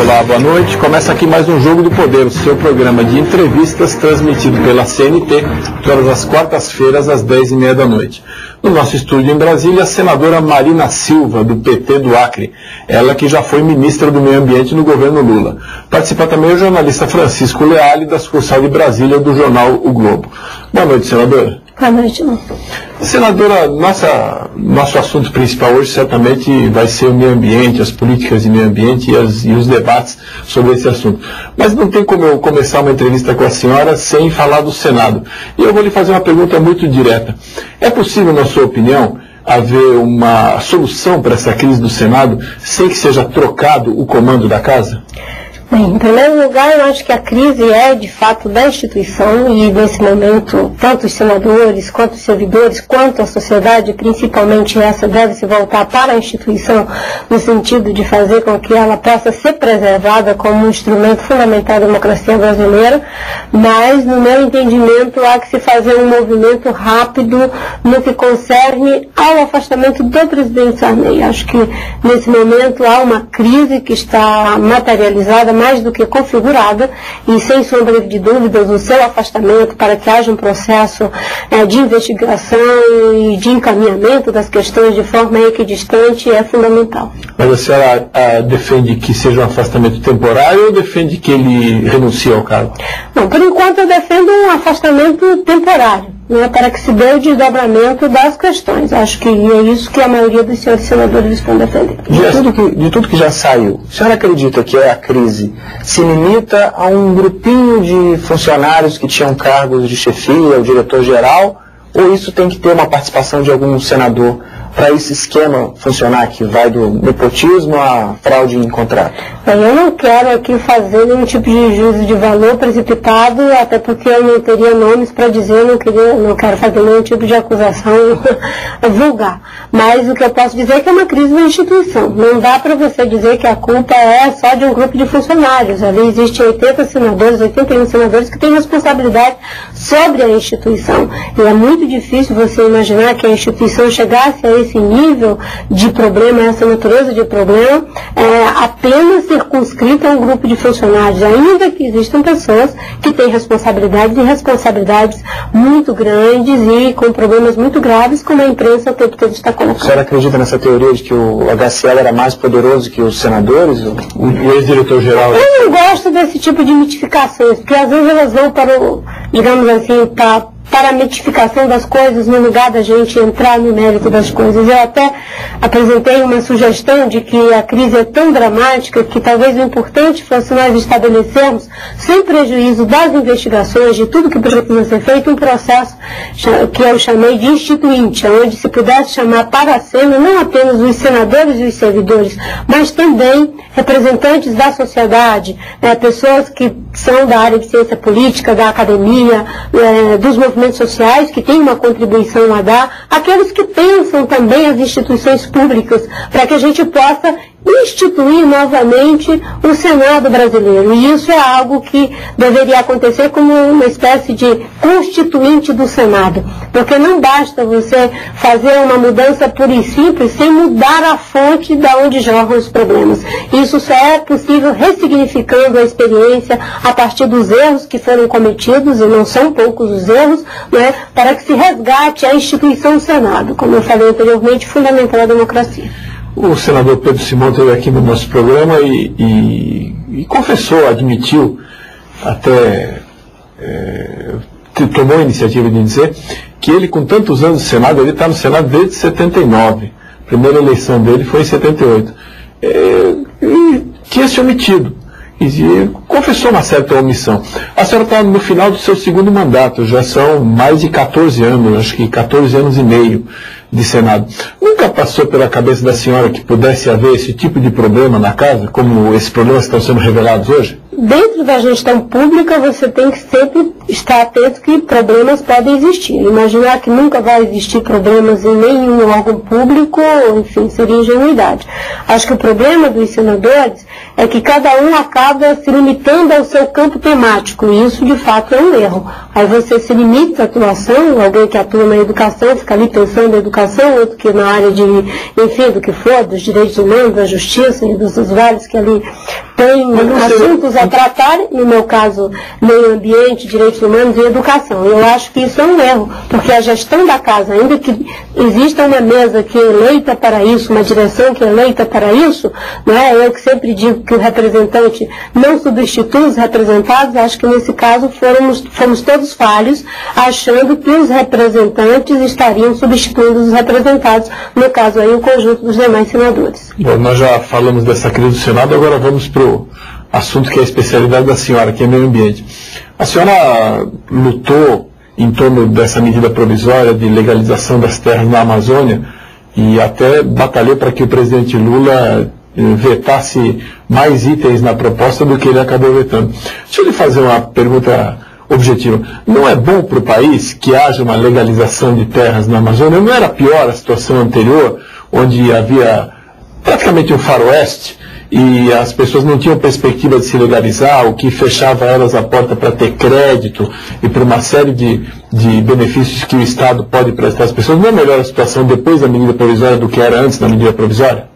Olá, boa noite. Começa aqui mais um Jogo do Poder, o seu programa de entrevistas transmitido pela CNT, todas as quartas-feiras às 10h30 da noite. No nosso estúdio em Brasília, a senadora Marina Silva, do PT do Acre, ela que já foi ministra do Meio Ambiente no governo Lula. Participa também o jornalista Francisco Leali, da sucursal de Brasília do jornal O Globo. Boa noite, senadora. Boa noite. Senadora, nosso assunto principal hoje certamente vai ser o meio ambiente, as políticas de meio ambiente e os debates sobre esse assunto. Mas não tem como eu começar uma entrevista com a senhora sem falar do Senado. E eu vou lhe fazer uma pergunta muito direta. É possível, na sua opinião, haver uma solução para essa crise do Senado sem que seja trocado o comando da casa? Bem, em primeiro lugar, eu acho que a crise é, de fato, da instituição e, nesse momento, tanto os senadores, quanto os servidores, quanto a sociedade, principalmente essa, deve se voltar para a instituição no sentido de fazer com que ela possa ser preservada como um instrumento fundamental da democracia brasileira, mas, no meu entendimento, há que se fazer um movimento rápido no que concerne ao afastamento do presidente Sarney. Acho que, nesse momento, há uma crise que está materializada, mais do que configurada, e sem sombra de dúvidas o seu afastamento para que haja um processo de investigação e de encaminhamento das questões de forma equidistante é fundamental. Mas a senhora defende que seja um afastamento temporário ou defende que ele renuncie ao cargo? Não, por enquanto eu defendo um afastamento temporário, para que se dê o desdobramento das questões. Acho que é isso que a maioria dos senhores senadores estão defendendo. De tudo que já saiu, a senhora acredita que a crise se limita a um grupinho de funcionários que tinham cargos de chefia, o diretor-geral, ou isso tem que ter uma participação de algum senador para esse esquema funcionar, que vai do nepotismo à fraude em contrato? Eu não quero aqui fazer nenhum tipo de juízo de valor precipitado, até porque eu não teria nomes para dizer, não quero fazer nenhum tipo de acusação vulgar. Mas o que eu posso dizer é que é uma crise da instituição. Não dá para você dizer que a culpa é só de um grupo de funcionários. Ali existem 81 senadores que têm responsabilidade sobre a instituição. E é muito difícil você imaginar que a instituição chegasse a esse nível de problema, essa natureza de problema, apenas circunscrita a um grupo de funcionários, ainda que existam pessoas que têm responsabilidades e responsabilidades muito grandes e com problemas muito graves, como a imprensa o tempo todo está colocando. A senhora acredita nessa teoria de que o HCL era mais poderoso que os senadores? O ex-diretor-geral? Eu não gosto desse tipo de mitificações, porque às vezes elas vão para o, digamos assim, para a mitificação das coisas, no lugar da gente entrar no mérito das coisas. Eu até apresentei uma sugestão de que a crise é tão dramática que talvez o importante fosse nós estabelecermos, sem prejuízo das investigações, de tudo que precisa ser feito, um processo que eu chamei de instituinte, onde se pudesse chamar para a cena não apenas os senadores e os servidores, mas também representantes da sociedade, pessoas que são da área de ciência política, da academia, dos movimentos sociais, que têm uma contribuição a dar, aqueles que pensam também as instituições públicas, para que a gente possa instituir novamente o Senado brasileiro. E isso é algo que deveria acontecer como uma espécie de constituinte do Senado. Porque não basta você fazer uma mudança pura e simples sem mudar a fonte de onde jorram os problemas. Isso só é possível ressignificando a experiência a partir dos erros que foram cometidos, e não são poucos os erros, para que se resgate a instituição Senado, como eu falei anteriormente, fundamental à democracia. O senador Pedro Simão esteve aqui no nosso programa e confessou, admitiu, até tomou a iniciativa de dizer que ele, com tantos anos de Senado, ele está no Senado desde 79. A primeira eleição dele foi em 78. E tinha se omitido. E confessou uma certa omissão. A senhora está no final do seu segundo mandato, já são mais de 14 anos, acho que 14 anos e meio de Senado. Nunca passou pela cabeça da senhora que pudesse haver esse tipo de problema na casa, como esses problemas estão sendo revelados hoje? Dentro da gestão pública, você tem que sempre estar atento que problemas podem existir. Imaginar que nunca vai existir problemas em nenhum órgão público, enfim, seria ingenuidade. Acho que o problema dos senadores é que cada um acaba se limitando ao seu campo temático, e isso, de fato, é um erro. Aí você se limita à atuação, alguém que atua na educação fica ali pensando na educação, outro que na área de, enfim, do que for, dos direitos humanos, da justiça e dos usuários que ali tem assuntos a tratar, no meu caso, meio ambiente, direitos humanos e educação. Eu acho que isso é um erro, porque a gestão da casa, ainda que exista uma mesa que é eleita para isso, uma direção que é eleita para isso, não é? Eu que sempre digo que o representante não substitui os representados, acho que nesse caso fomos todos falhos, achando que os representantes estariam substituindo os representados, no caso aí o conjunto dos demais senadores. Bom, nós já falamos dessa crise do Senado, agora vamos para o assunto que é a especialidade da senhora, que é meio ambiente. A senhora lutou em torno dessa medida provisória de legalização das terras na Amazônia e até batalhou para que o presidente Lula vetasse mais itens na proposta do que ele acabou vetando. Deixa eu lhe fazer uma pergunta objetiva. Não é bom para o país que haja uma legalização de terras na Amazônia? Não era pior a situação anterior, onde havia praticamente um faroeste e as pessoas não tinham perspectiva de se legalizar, o que fechava elas a porta para ter crédito e para uma série de benefícios que o Estado pode prestar às pessoas? Não é melhor a situação depois da medida provisória do que era antes da medida provisória?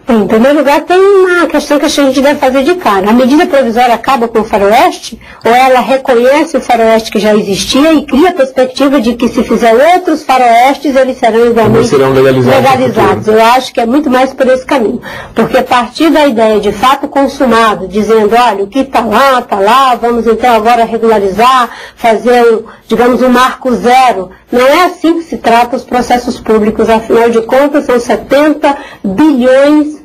Em primeiro lugar, tem uma questão que a gente deve fazer de cara. A medida provisória acaba com o faroeste, ou ela reconhece o faroeste que já existia e cria a perspectiva de que se fizer outros faroestes, eles serão igualmente legalizados. Eu acho que é muito mais por esse caminho. Porque a partir da ideia de fato consumado, dizendo, olha, o que está lá, vamos então agora regularizar, fazer, digamos, um marco zero. Não é assim que se trata os processos públicos, afinal de contas são 70 bilhões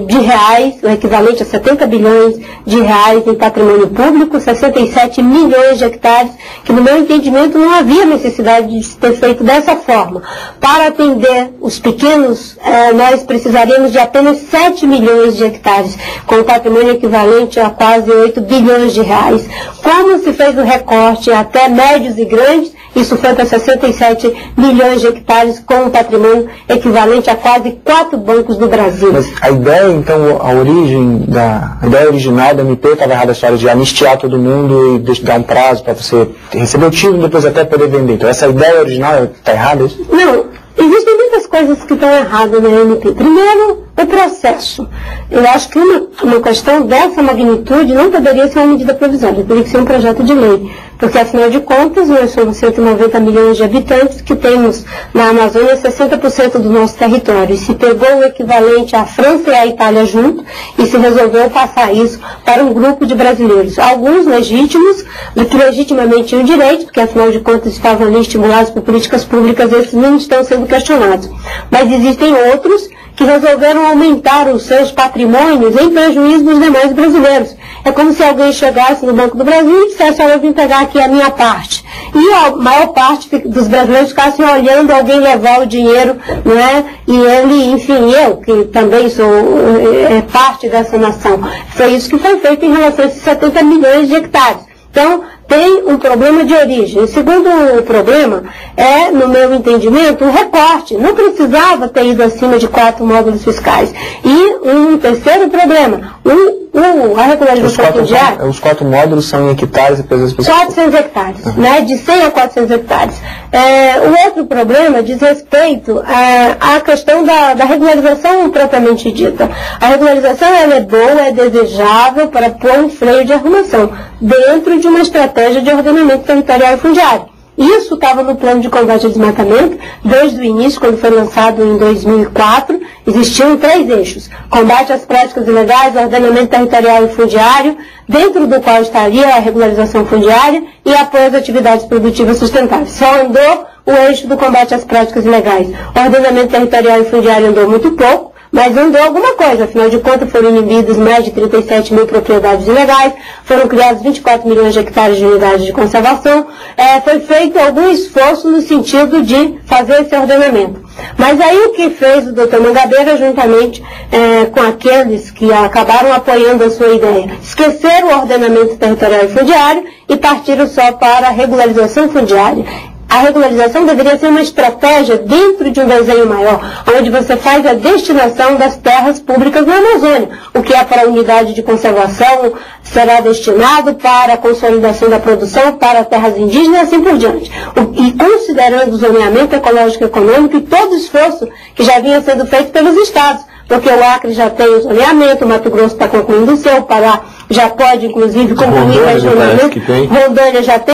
de reais, o equivalente a 70 bilhões de reais em patrimônio público, 67 milhões de hectares, que no meu entendimento não havia necessidade de ter feito dessa forma. Para atender os pequenos, nós precisaríamos de apenas 7 milhões de hectares, com um patrimônio equivalente a quase 8 bilhões de reais. Como se fez o recorte até médios e grandes, isso foi para 67 milhões de hectares, com um patrimônio equivalente a quase 4 bancos do Brasil. Mas a ideia, então, a ideia original da MP estava errada, a história de anistiar todo mundo e dar um prazo para você receber o título e depois até poder vender. Então, essa ideia original está errada? Não, existem muitas coisas que estão erradas na MP. Primeiro, o processo. Eu acho que uma questão dessa magnitude não poderia ser uma medida provisória, teria que ser um projeto de lei. Porque, afinal de contas, nós somos 190 milhões de habitantes que temos na Amazônia 60% do nosso território. E se pegou o equivalente à França e à Itália junto e se resolveu passar isso para um grupo de brasileiros. Alguns legítimos, que legitimamente tinham direito, porque, afinal de contas, estavam ali estimulados por políticas públicas, esses não estão sendo questionados. Mas existem outros que resolveram aumentar os seus patrimônios em prejuízo dos demais brasileiros. É como se alguém chegasse no Banco do Brasil e dissesse, olha, eu vim pegar aqui a minha parte. E a maior parte dos brasileiros ficassem olhando alguém levar o dinheiro, não é? E ele, enfim, eu, que também sou parte dessa nação. Foi isso que foi feito em relação a esses 70 milhões de hectares. Então, tem um problema de origem. O segundo problema é, no meu entendimento, o recorte. Não precisava ter ido acima de 4 módulos fiscais. E um terceiro problema, a regularização fundiária... Os 4 módulos são em hectares e depois as pessoas... 400 hectares, né? De 100 a 400 hectares. O outro problema diz respeito à questão da regularização propriamente dita. A regularização ela é boa, é desejável para pôr um freio de arrumação dentro de uma estratégia de ordenamento territorial e fundiário. Isso estava no plano de combate ao desmatamento, desde o início, quando foi lançado em 2004, existiam 3 eixos: combate às práticas ilegais, ordenamento territorial e fundiário, dentro do qual estaria a regularização fundiária e apoio às atividades produtivas sustentáveis. Só andou o eixo do combate às práticas ilegais. O ordenamento territorial e fundiário andou muito pouco, mas andou alguma coisa. Afinal de contas, foram inibidos mais de 37 mil propriedades ilegais, foram criados 24 milhões de hectares de unidades de conservação, foi feito algum esforço no sentido de fazer esse ordenamento. Mas aí o que fez o Dr. Mangabeira, juntamente com aqueles que acabaram apoiando a sua ideia, esqueceram o ordenamento territorial e fundiário e partiram só para a regularização fundiária. A regularização deveria ser uma estratégia dentro de um desenho maior, onde você faz a destinação das terras públicas na Amazônia. O que é para a unidade de conservação será destinado para a consolidação da produção, para terras indígenas e assim por diante. E considerando o zoneamento ecológico e econômico e todo o esforço que já vinha sendo feito pelos estados. porque o Acre já tem o zoneamento, o Mato Grosso está concluindo o seu, o Pará já pode, inclusive, concluir o zoneamento, Rondônia já tem.